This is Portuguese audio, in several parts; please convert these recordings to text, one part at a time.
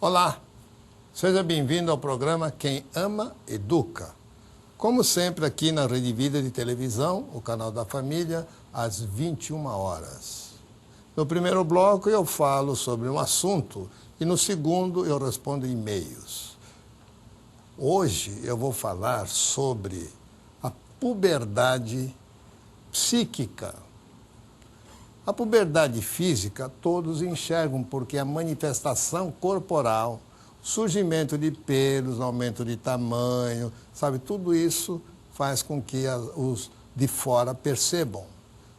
Olá, seja bem-vindo ao programa Quem Ama, Educa. Como sempre aqui na Rede Vida de Televisão, o canal da família, às 21 horas. No primeiro bloco eu falo sobre um assunto e no segundo eu respondo e-mails. Hoje eu vou falar sobre a puberdade psíquica. A puberdade física todos enxergam porque a manifestação corporal, surgimento de pelos, aumento de tamanho, sabe, tudo isso faz com que os de fora percebam.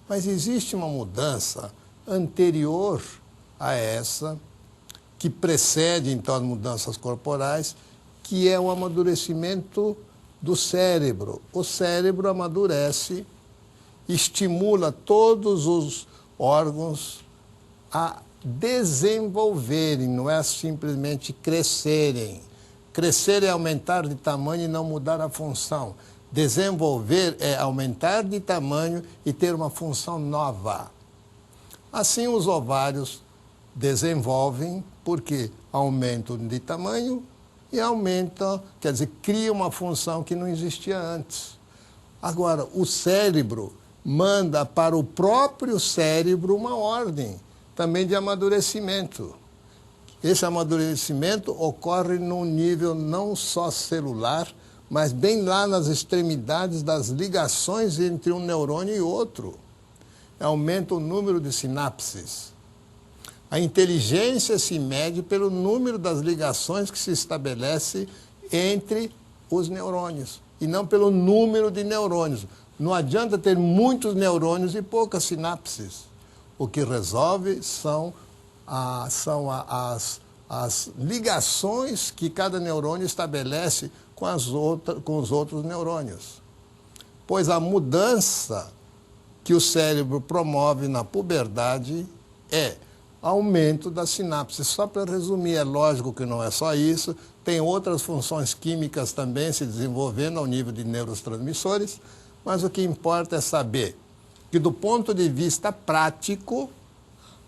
Mas existe uma mudança anterior a essa, que precede então as mudanças corporais, que é o amadurecimento do cérebro. O cérebro amadurece, estimula todos os órgãos a desenvolverem, não é simplesmente crescerem. Crescer é aumentar de tamanho e não mudar a função. Desenvolver é aumentar de tamanho e ter uma função nova. Assim os ovários desenvolvem porque aumentam de tamanho e aumentam, quer dizer, cria uma função que não existia antes. Agora, o cérebro manda para o próprio cérebro uma ordem também de amadurecimento. Esse amadurecimento ocorre num nível não só celular, mas bem lá nas extremidades das ligações entre um neurônio e outro. Aumenta o número de sinapses. A inteligência se mede pelo número das ligações que se estabelece entre os neurônios, e não pelo número de neurônios. Não adianta ter muitos neurônios e poucas sinapses. O que resolve são as ligações que cada neurônio estabelece com os outros neurônios. Pois a mudança que o cérebro promove na puberdade é aumento das sinapses. Só para resumir, é lógico que não é só isso, tem outras funções químicas também se desenvolvendo ao nível de neurotransmissores, mas o que importa é saber que, do ponto de vista prático,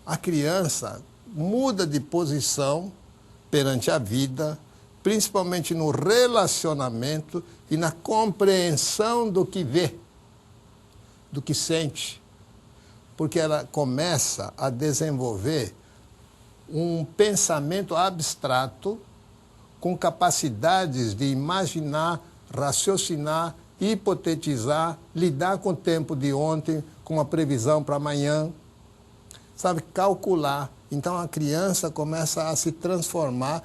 a criança muda de posição perante a vida, principalmente no relacionamento e na compreensão do que vê, do que sente, porque ela começa a desenvolver um pensamento abstrato com capacidades de imaginar, raciocinar, hipotetizar, lidar com o tempo de ontem, com a previsão para amanhã, sabe, calcular. Então a criança começa a se transformar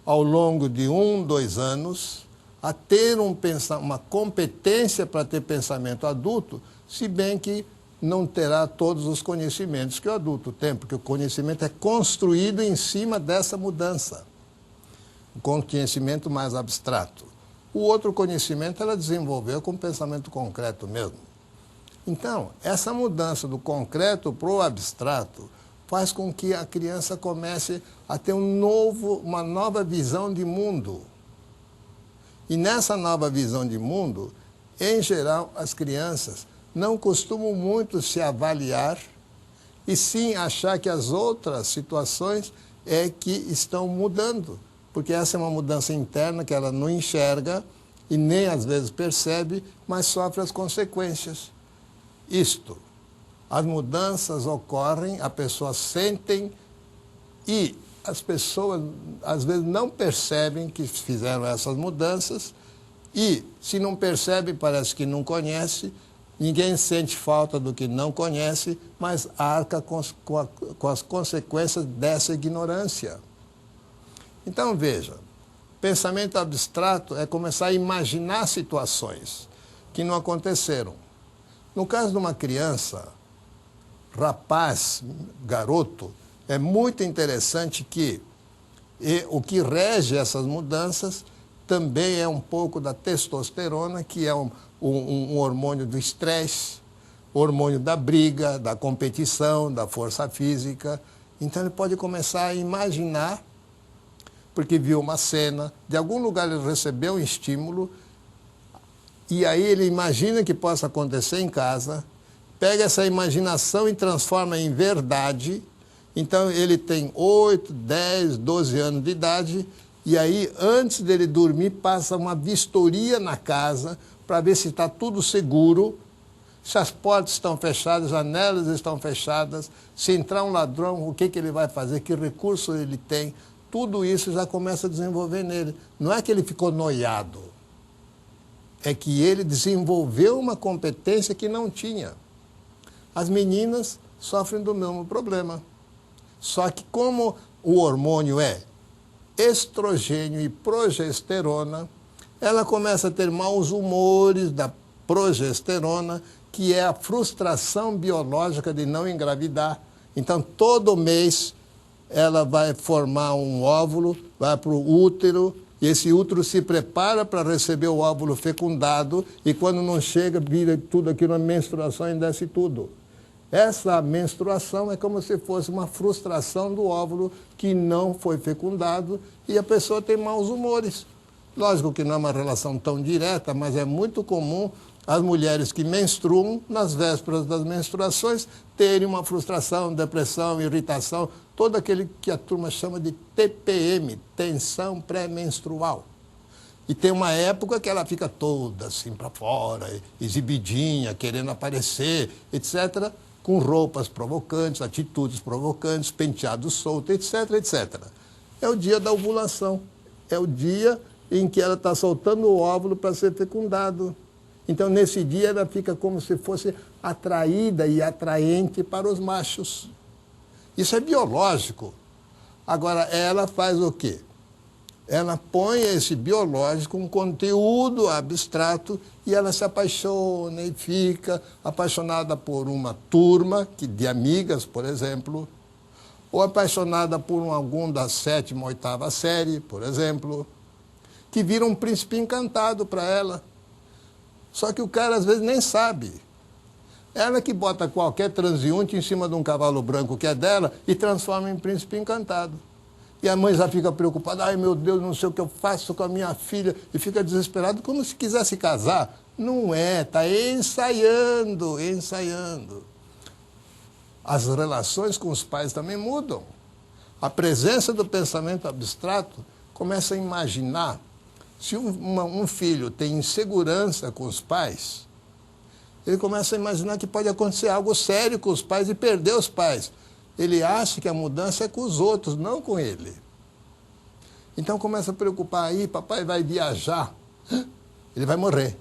ao longo de 1, 2 anos, a ter uma competência para ter pensamento adulto, se bem que não terá todos os conhecimentos que o adulto tem, porque o conhecimento é construído em cima dessa mudança, o conhecimento mais abstrato. O outro conhecimento ela desenvolveu com pensamento concreto mesmo. Então, essa mudança do concreto para o abstrato faz com que a criança comece a ter uma nova visão de mundo. E nessa nova visão de mundo, em geral, as crianças não costumam muito se avaliar e sim achar que as outras situações é que estão mudando. Porque essa é uma mudança interna que ela não enxerga e nem às vezes percebe, mas sofre as consequências. Isto, as mudanças ocorrem, as pessoas sentem e as pessoas às vezes não percebem que fizeram essas mudanças e se não percebe parece que não conhece, ninguém sente falta do que não conhece, mas arca com as consequências dessa ignorância. Então, veja, pensamento abstrato é começar a imaginar situações que não aconteceram. No caso de uma criança, rapaz, garoto, é muito interessante que o que rege essas mudanças também é um pouco da testosterona, que é um hormônio do estresse, hormônio da briga, da competição, da força física. Então ele pode começar a imaginar, porque viu uma cena, de algum lugar ele recebeu um estímulo, e aí ele imagina que possa acontecer em casa, pega essa imaginação e transforma em verdade, Então, ele tem 8, 10, 12 anos de idade, e aí, antes dele dormir, passa uma vistoria na casa para ver se está tudo seguro, se as portas estão fechadas, as janelas estão fechadas, se entrar um ladrão, o que ele vai fazer, que recurso ele tem. Tudo isso já começa a desenvolver nele. Não é que ele ficou noiado, é que ele desenvolveu uma competência que não tinha. As meninas sofrem do mesmo problema. Só que como o hormônio é estrogênio e progesterona, ela começa a ter maus humores da progesterona, que é a frustração biológica de não engravidar. Então, todo mês, ela vai formar um óvulo, vai para o útero, e esse útero se prepara para receber o óvulo fecundado, e quando não chega, vira tudo aquilo, a menstruação e desce tudo. Essa menstruação é como se fosse uma frustração do óvulo que não foi fecundado, e a pessoa tem maus humores. Lógico que não é uma relação tão direta, mas é muito comum as mulheres que menstruam, nas vésperas das menstruações, terem uma frustração, depressão, irritação, todo aquele que a turma chama de TPM, tensão pré-menstrual. E tem uma época que ela fica toda assim para fora, exibidinha, querendo aparecer, etc., com roupas provocantes, atitudes provocantes, penteados soltos, etc., etc. É o dia da ovulação, é o dia em que ela está soltando o óvulo para ser fecundado. Então, nesse dia, ela fica como se fosse atraída e atraente para os machos. Isso é biológico. Agora, ela faz o quê? Ela põe esse biológico, um conteúdo abstrato, e ela se apaixona e fica apaixonada por uma turma de amigas, por exemplo, ou apaixonada por algum da 7ª, 8ª série, por exemplo, que vira um príncipe encantado para ela. Só que o cara, às vezes, nem sabe. Ela que bota qualquer transeunte em cima de um cavalo branco que é dela e transforma em príncipe encantado. E a mãe já fica preocupada, ai meu Deus, não sei o que eu faço com a minha filha, e fica desesperado, como se quisesse casar. Não é, está ensaiando, ensaiando. As relações com os pais também mudam. A presença do pensamento abstrato começa a imaginar. Se um filho tem insegurança com os pais, ele começa a imaginar que pode acontecer algo sério com os pais e perder os pais. Ele acha que a mudança é com os outros, não com ele. Então começa a preocupar, aí papai vai viajar, ele vai morrer.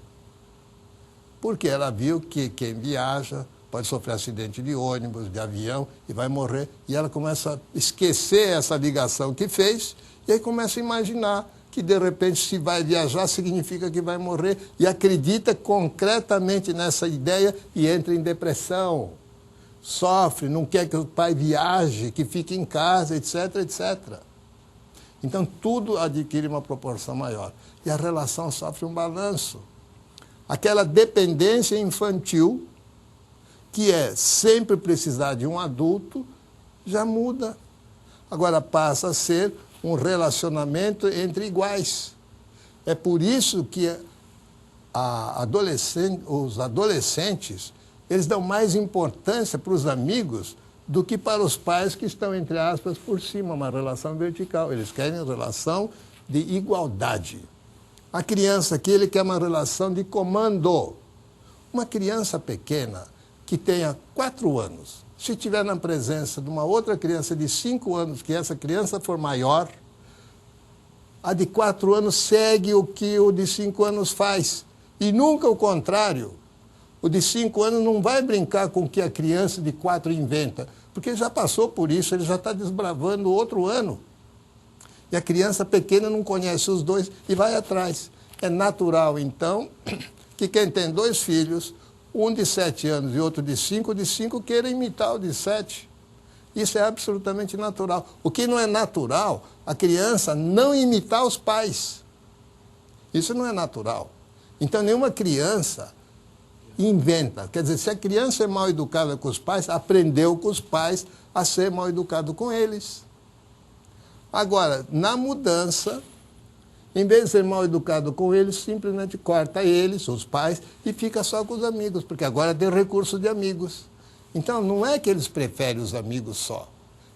Porque ela viu que quem viaja pode sofrer acidente de ônibus, de avião, e vai morrer. E ela começa a esquecer essa ligação que fez, e aí começa a imaginar que, de repente, se vai viajar, significa que vai morrer, e acredita concretamente nessa ideia e entra em depressão. Sofre, não quer que o pai viaje, que fique em casa, etc., etc. Então, tudo adquire uma proporção maior. E a relação sofre um balanço. Aquela dependência infantil, que é sempre precisar de um adulto, já muda. Agora passa a ser um relacionamento entre iguais. É por isso que os adolescentes, eles dão mais importância para os amigos do que para os pais que estão, entre aspas, por cima, uma relação vertical. Eles querem relação de igualdade. A criança aqui, ele quer uma relação de comando. Uma criança pequena que tenha 4 anos, se estiver na presença de uma outra criança de 5 anos, que essa criança for maior, a de 4 anos segue o que o de 5 anos faz. E nunca o contrário. O de 5 anos não vai brincar com o que a criança de 4 inventa, porque ele já passou por isso, ele já está desbravando outro ano. E a criança pequena não conhece os dois e vai atrás. É natural, então, que quem tem 2 filhos, um de 7 anos e outro de 5 queira imitar o de 7. Isso é absolutamente natural. O que não é natural, a criança não imitar os pais. Isso não é natural. Então, nenhuma criança inventa. Quer dizer, se a criança é mal educada com os pais, aprendeu com os pais a ser mal educado com eles. Agora, na mudança, em vez de ser mal educado com eles, simplesmente corta eles, os pais, e fica só com os amigos, porque agora tem recurso de amigos. Então, não é que eles preferem os amigos só.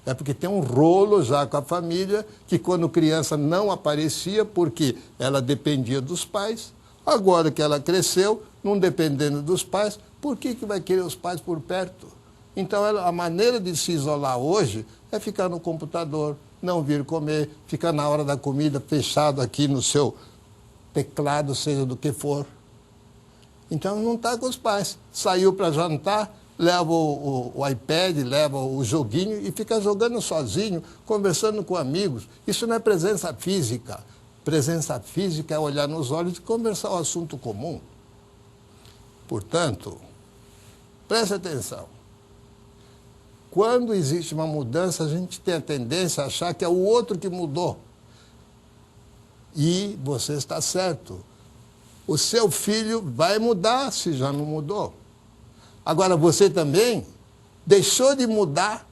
É porque tem um rolo já com a família, que quando criança não aparecia, porque ela dependia dos pais. Agora que ela cresceu, não dependendo dos pais, por que vai querer os pais por perto? Então, a maneira de se isolar hoje é ficar no computador, não vir comer, ficar na hora da comida fechado aqui no seu teclado, seja do que for. Então, não está com os pais. Saiu para jantar, leva o iPad, leva o joguinho e fica jogando sozinho, conversando com amigos. Isso não é presença física. Presença física é olhar nos olhos e conversar o assunto comum. Portanto, preste atenção. Quando existe uma mudança, a gente tem a tendência a achar que é o outro que mudou. E você está certo. O seu filho vai mudar se já não mudou. Agora, você também deixou de mudar,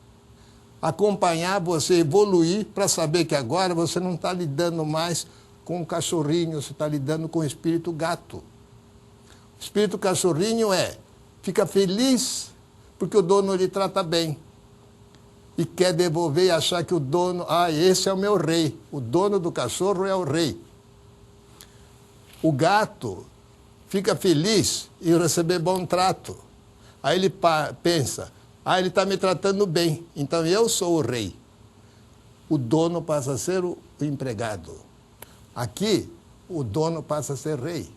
acompanhar você evoluir para saber que agora você não está lidando mais com o cachorrinho, você está lidando com o espírito gato. O espírito cachorrinho fica feliz porque o dono lhe trata bem. E quer devolver e achar que o dono, esse é o meu rei. O dono do cachorro é o rei. O gato fica feliz em receber bom trato. Aí ele pensa, ele está me tratando bem, então eu sou o rei. O dono passa a ser o empregado. Aqui, o dono passa a ser rei.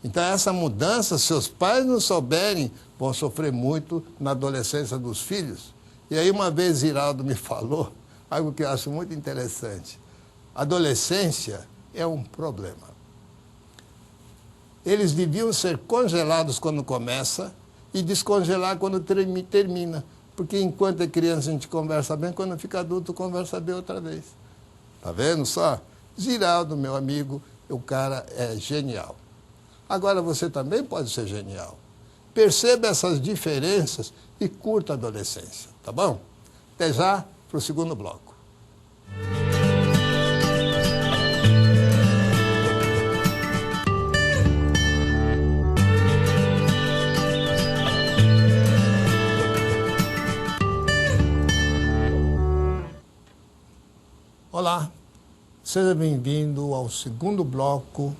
Então, essa mudança, se os pais não souberem, vão sofrer muito na adolescência dos filhos. E aí, uma vez, Ziraldo me falou algo que eu acho muito interessante. Adolescência é um problema. Eles deviam ser congelados quando começa e descongelar quando termina. Porque enquanto é criança a gente conversa bem, quando fica adulto conversa bem outra vez. Tá vendo só? Ziraldo, meu amigo, o cara é genial. Agora você também pode ser genial. Perceba essas diferenças e curta a adolescência, tá bom? Até já para o segundo bloco. Olá, seja bem-vindo ao segundo bloco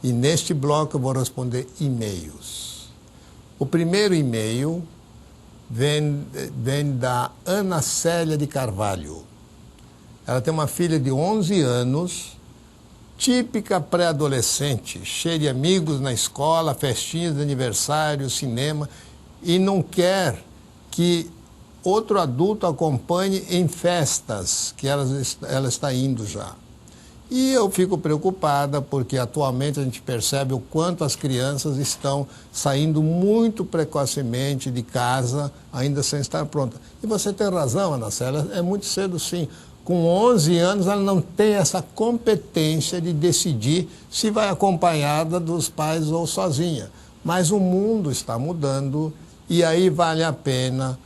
e neste bloco eu vou responder e-mails. O primeiro e-mail vem da Ana Célia de Carvalho. Ela tem uma filha de 11 anos, típica pré-adolescente, cheia de amigos na escola, festinhas de aniversário, cinema, e não quer que outro adulto acompanhe em festas que ela está indo já. E eu fico preocupada porque atualmente a gente percebe o quanto as crianças estão saindo muito precocemente de casa, ainda sem estar pronta. E você tem razão, Ana Célia, é muito cedo sim. Com 11 anos ela não tem essa competência de decidir se vai acompanhada dos pais ou sozinha. Mas o mundo está mudando e aí vale a pena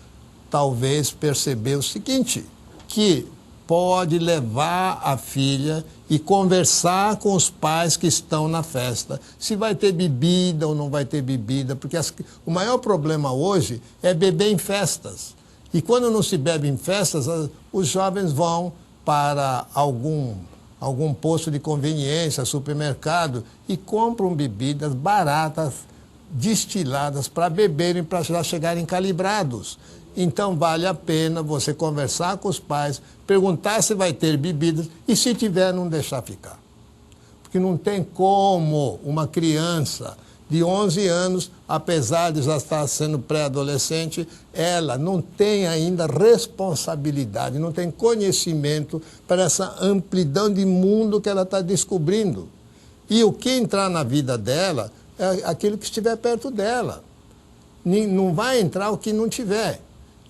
talvez perceber o seguinte, que pode levar a filha e conversar com os pais que estão na festa. Se vai ter bebida ou não vai ter bebida, porque o maior problema hoje é beber em festas. E quando não se bebe em festas, os jovens vão para algum posto de conveniência, supermercado, e compram bebidas baratas, destiladas, para beberem, para já chegarem calibrados. Então, vale a pena você conversar com os pais, perguntar se vai ter bebidas e, se tiver, não deixar ficar. Porque não tem como uma criança de 11 anos, apesar de já estar sendo pré-adolescente, ela não tem ainda responsabilidade, não tem conhecimento para essa amplidão de mundo que ela está descobrindo. E o que entrar na vida dela é aquilo que estiver perto dela. Não vai entrar o que não tiver.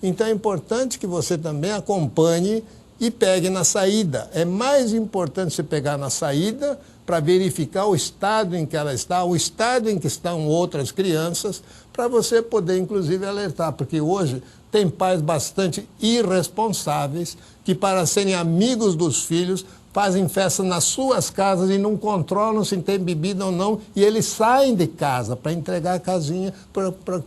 Então é importante que você também acompanhe e pegue na saída. É mais importante você pegar na saída para verificar o estado em que ela está, o estado em que estão outras crianças, para você poder, inclusive, alertar. Porque hoje tem pais bastante irresponsáveis que, para serem amigos dos filhos, fazem festa nas suas casas e não controlam se tem bebida ou não, e eles saem de casa para entregar a casinha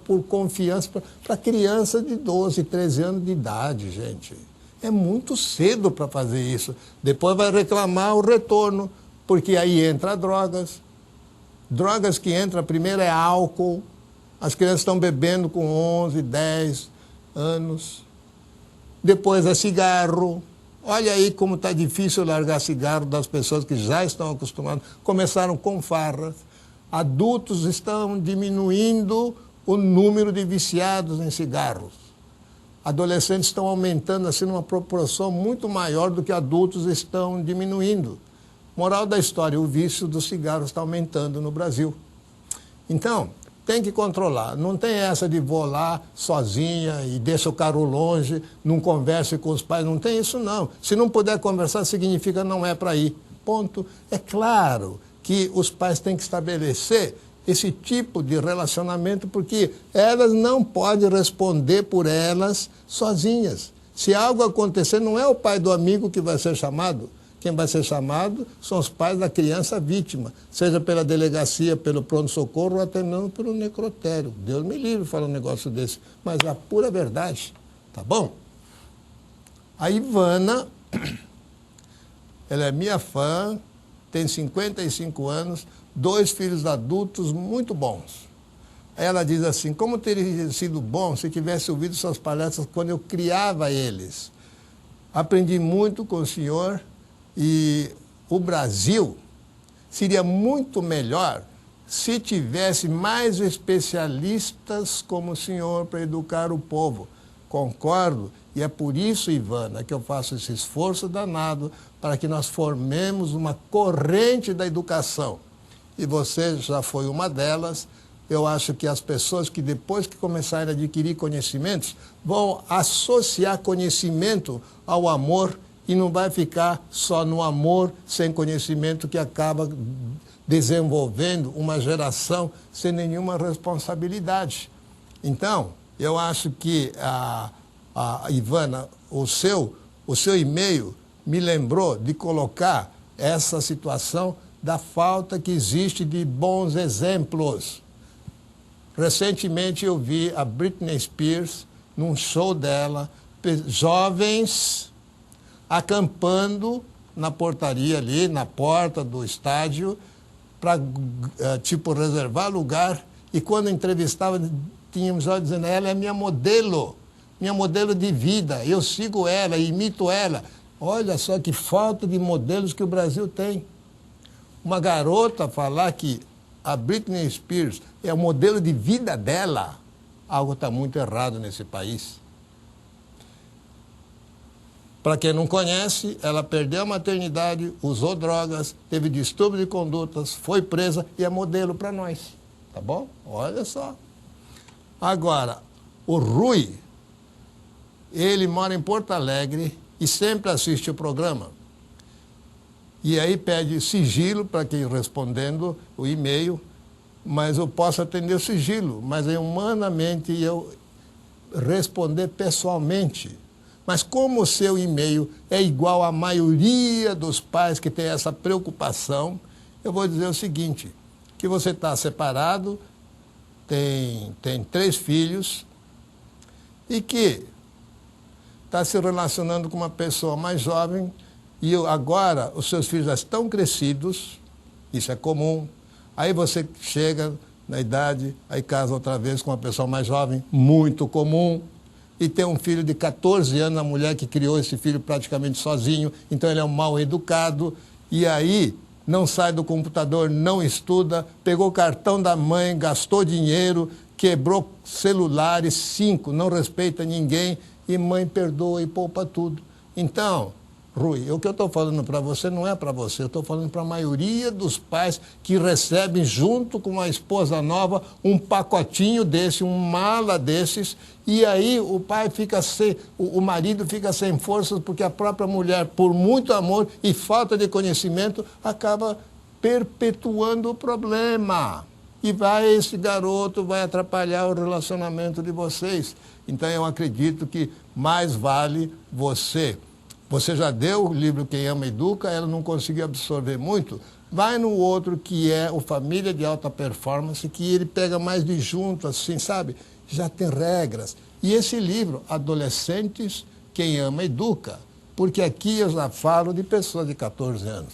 por confiança para criança de 12, 13 anos de idade, gente. É muito cedo para fazer isso. Depois vai reclamar o retorno, porque aí entra drogas. Drogas que entram, primeiro é álcool. As crianças estão bebendo com 11, 10 anos. Depois é cigarro. Olha aí como está difícil largar cigarro das pessoas que já estão acostumadas. Começaram com farras. Adultos estão diminuindo o número de viciados em cigarros. Adolescentes estão aumentando assim numa proporção muito maior do que adultos estão diminuindo. Moral da história, o vício do cigarro está aumentando no Brasil. Então, tem que controlar. Não tem essa de vou lá sozinha e deixa o carro longe, não converse com os pais. Não tem isso, não. Se não puder conversar, significa não é para ir. Ponto. É claro que os pais têm que estabelecer esse tipo de relacionamento, porque elas não podem responder por elas sozinhas. Se algo acontecer, não é o pai do amigo que vai ser chamado. Quem vai ser chamado são os pais da criança vítima, seja pela delegacia, pelo pronto-socorro ou até mesmo pelo necrotério. Deus me livre de falar um negócio desse, mas é a pura verdade, tá bom? A Ivana, ela é minha fã, tem 55 anos, 2 filhos adultos muito bons. Aí ela diz assim, como teria sido bom se tivesse ouvido suas palestras quando eu criava eles. Aprendi muito com o senhor e o Brasil seria muito melhor se tivesse mais especialistas como o senhor para educar o povo. Concordo, e é por isso, Ivana, que eu faço esse esforço danado para que nós formemos uma corrente da educação. E você já foi uma delas. Eu acho que as pessoas que depois que começarem a adquirir conhecimentos vão associar conhecimento ao amor e não vai ficar só no amor sem conhecimento que acaba desenvolvendo uma geração sem nenhuma responsabilidade. Então, eu acho que a Ivana, o seu e-mail me lembrou de colocar essa situação da falta que existe de bons exemplos. Recentemente eu vi a Britney Spears, num show dela, jovens acampando na portaria ali, na porta do estádio, para, tipo, reservar lugar. E quando entrevistava, tínhamos já dizendo, ela é minha modelo de vida, eu sigo ela, imito ela. Olha só que falta de modelos que o Brasil tem. Uma garota falar que a Britney Spears é o modelo de vida dela, algo está muito errado nesse país. Para quem não conhece, ela perdeu a maternidade, usou drogas, teve distúrbio de condutas, foi presa e é modelo para nós. Tá bom? Olha só. Agora, o Rui, ele mora em Porto Alegre e sempre assiste o programa. E aí pede sigilo para quem respondendo o e-mail, mas eu posso atender o sigilo, mas é humanamente eu responder pessoalmente. Mas como o seu e-mail é igual à maioria dos pais que tem essa preocupação, eu vou dizer o seguinte, que você está separado, tem 3 filhos e que está se relacionando com uma pessoa mais jovem e agora os seus filhos já estão crescidos, isso é comum. Aí você chega na idade, aí casa outra vez com uma pessoa mais jovem, muito comum. E tem um filho de 14 anos, a mulher que criou esse filho praticamente sozinho, então ele é um mal educado, e aí não sai do computador, não estuda, pegou o cartão da mãe, gastou dinheiro, quebrou celulares, 5, não respeita ninguém, e mãe perdoa e poupa tudo. Então, Rui, o que eu estou falando para você não é para você, eu estou falando para a maioria dos pais que recebem junto com a esposa nova um pacotinho desse, um mala desses, e aí o pai fica o marido fica sem forças porque a própria mulher, por muito amor e falta de conhecimento, acaba perpetuando o problema. E esse garoto vai atrapalhar o relacionamento de vocês. Então eu acredito que mais vale você. Você já deu o livro Quem Ama Educa, ela não conseguiu absorver muito. Vai no outro que é o Família de Alta Performance, que ele pega mais de junto, assim, sabe? Já tem regras. E esse livro, Adolescentes Quem Ama Educa, porque aqui eu já falo de pessoas de 14 anos.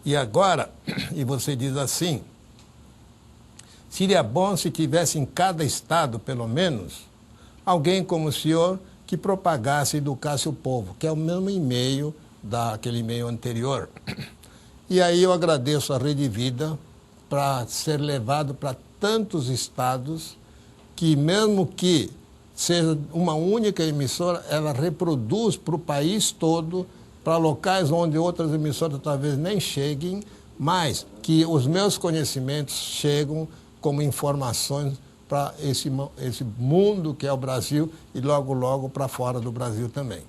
E agora, e você diz assim, seria bom se tivesse em cada estado, pelo menos, alguém como o senhor que propagasse e educasse o povo, que é o mesmo e-mail daquele e-mail anterior. E aí eu agradeço a Rede Vida para ser levado para tantos estados que, mesmo que seja uma única emissora, ela reproduz para o país todo, para locais onde outras emissoras talvez nem cheguem, mas que os meus conhecimentos chegam como informações para esse mundo que é o Brasil e logo, logo para fora do Brasil também.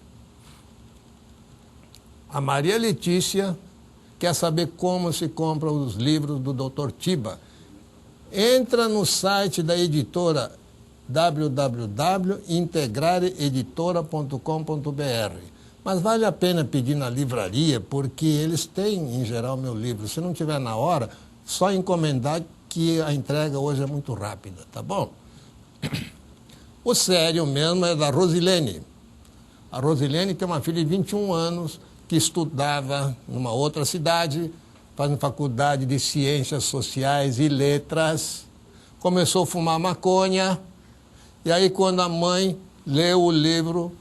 A Maria Letícia quer saber como se compram os livros do Dr. Tiba. Entra no site da editora www.integrareeditora.com.br. Mas vale a pena pedir na livraria, porque eles têm, em geral, meu livro. Se não tiver na hora, só encomendar, que a entrega hoje é muito rápida, tá bom? O sério mesmo é da Rosilene. A Rosilene tem uma filha de 21 anos que estudava numa outra cidade, fazendo faculdade de Ciências Sociais e Letras. Começou a fumar maconha, e aí quando a mãe leu o livro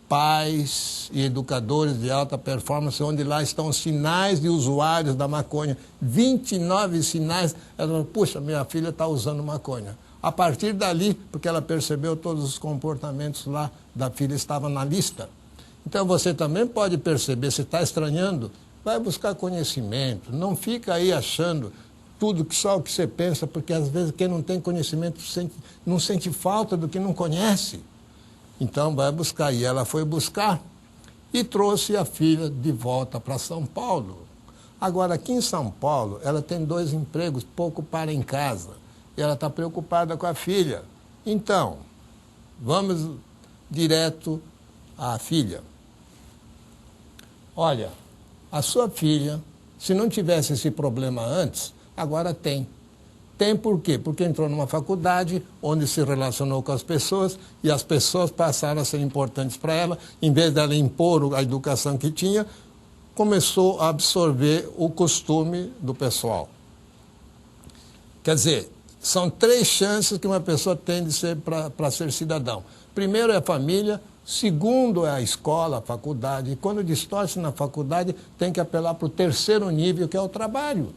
Pais e Educadores de Alta Performance, onde lá estão os sinais de usuários da maconha, 29 sinais, ela falou, puxa, minha filha está usando maconha. A partir dali, porque ela percebeu todos os comportamentos lá da filha, estavam na lista. Então você também pode perceber, se está estranhando, vai buscar conhecimento, não fica aí achando tudo que só o que você pensa, porque às vezes quem não tem conhecimento não sente falta do que não conhece. Então vai buscar, e ela foi buscar e trouxe a filha de volta para São Paulo. Agora, aqui em São Paulo, ela tem 2 empregos, pouco para em casa, e ela está preocupada com a filha. Então, vamos direto à filha. Olha, a sua filha, se não tivesse esse problema antes, agora tem. Tem por quê? Porque entrou numa faculdade onde se relacionou com as pessoas e as pessoas passaram a ser importantes para ela. Em vez dela impor a educação que tinha, começou a absorver o costume do pessoal. Quer dizer, são 3 chances que uma pessoa tem de ser para ser cidadão. Primeiro é a família, segundo é a escola, a faculdade. E quando distorce na faculdade, tem que apelar para o 3º nível, que é o trabalho.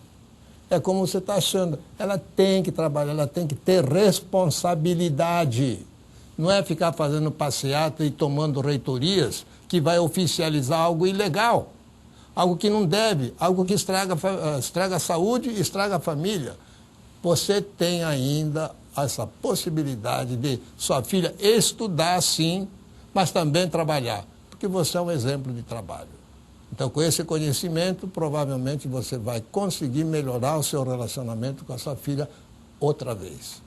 É como você está achando, ela tem que trabalhar, ela tem que ter responsabilidade. Não é ficar fazendo passeata e tomando reitorias que vai oficializar algo ilegal, algo que não deve, algo que estraga a saúde e estraga a família. Você tem ainda essa possibilidade de sua filha estudar, sim, mas também trabalhar, porque você é um exemplo de trabalho. Então, com esse conhecimento, provavelmente você vai conseguir melhorar o seu relacionamento com a sua filha outra vez.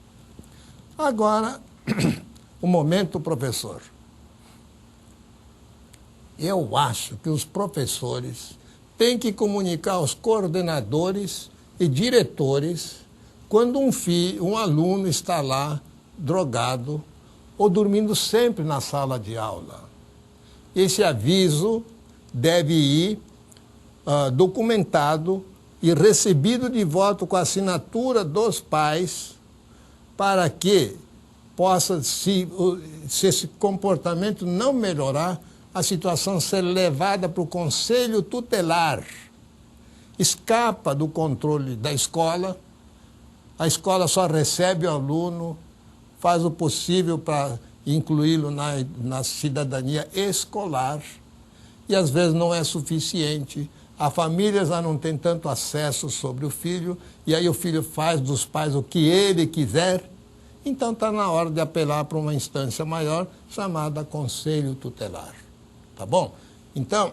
Agora, o momento professor. Eu acho que os professores têm que comunicar aos coordenadores e diretores quando um aluno está lá drogado ou dormindo sempre na sala de aula. Esse aviso deve ir documentado e recebido de volta com a assinatura dos pais para que possa, se esse comportamento não melhorar, a situação ser levada para o conselho tutelar. Escapa do controle da escola, a escola só recebe o aluno, faz o possível para incluí-lo na cidadania escolar, e às vezes não é suficiente. A família já não tem tanto acesso sobre o filho, e aí o filho faz dos pais o que ele quiser. Então está na hora de apelar para uma instância maior, chamada Conselho Tutelar. Tá bom? Então,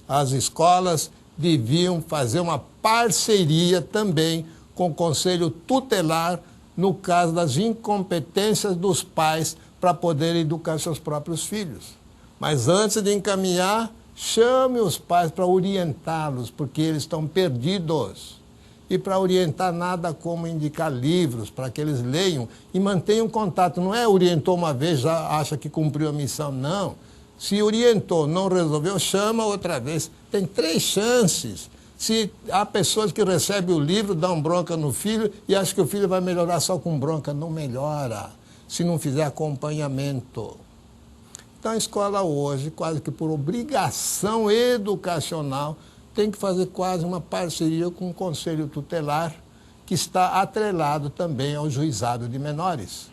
as escolas deviam fazer uma parceria também com o Conselho Tutelar no caso das incompetências dos pais para poder educar seus próprios filhos. Mas antes de encaminhar, chame os pais para orientá-los, porque eles estão perdidos. E para orientar, nada como indicar livros para que eles leiam e mantenham contato. Não é orientou uma vez, já acha que cumpriu a missão, não. Se orientou, não resolveu, chama outra vez. Tem 3 chances. Se há pessoas que recebem o livro, dão bronca no filho e acham que o filho vai melhorar só com bronca. Não melhora, se não fizer acompanhamento. Então a escola hoje, quase que por obrigação educacional, tem que fazer quase uma parceria com o Conselho Tutelar, que está atrelado também ao juizado de menores.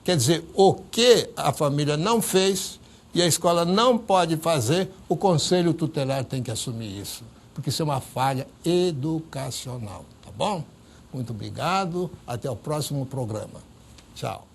Quer dizer, o que a família não fez e a escola não pode fazer, o Conselho Tutelar tem que assumir isso, porque isso é uma falha educacional, tá bom? Muito obrigado, até o próximo programa. Tchau.